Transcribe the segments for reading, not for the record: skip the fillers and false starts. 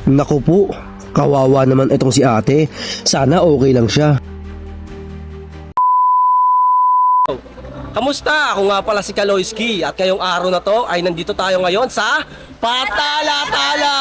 Naku po, kawawa naman itong si ate. Sana okay lang siya. Kamusta? Ako nga pala si Kaloyski at ngayong araw na to ay nandito tayo ngayon sa Patala-Tala!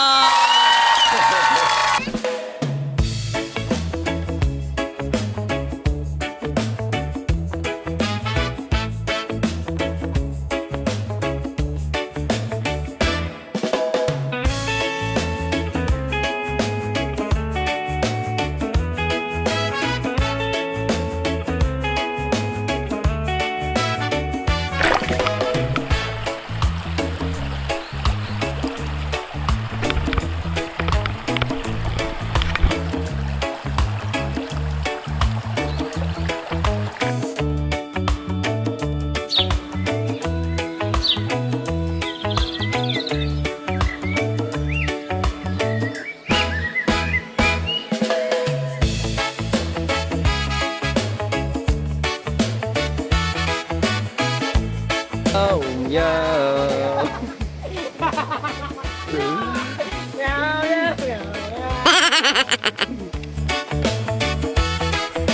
Oh, yeah.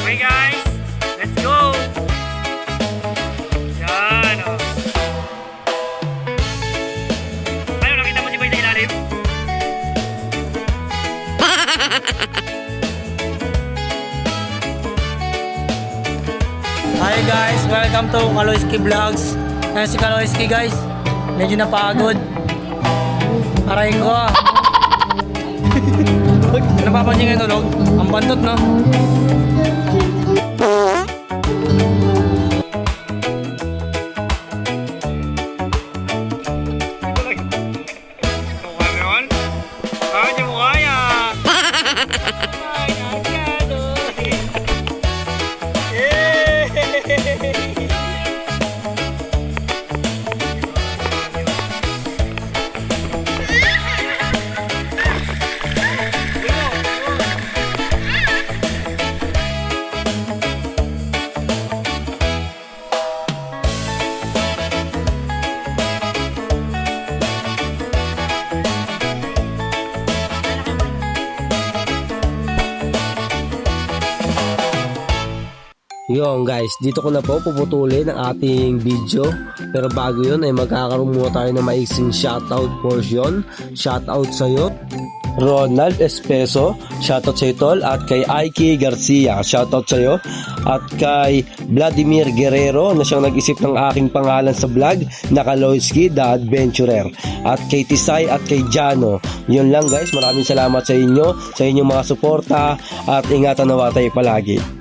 Okay guys, let's go! Yan o. Ayun, nakita mo si Boy sa ilalim? Hi guys, welcome to Kaloyski Vlogs. Ayan si Kaloyski guys, medyo napagod. Aray ko ah. Napapansin kayo tulog? Ang bantot no? Yung guys, dito ko na po puputulin ang ating video. Pero bago yun ay magkakaroon muna tayo ng maiksing shoutout portion. Shoutout sa'yo Ronald Espeso, shoutout sa'yo tol. At kay Aiki Garcia, shoutout sa'yo. At kay Vladimir Guerrero na siyang nag-isip ng aking pangalan sa vlog na Kaloyski the Adventurer. At kay Tisay at kay Jano. Yun lang guys, maraming salamat sa inyo, sa inyong mga suporta at ingatan nawa tayo palagi.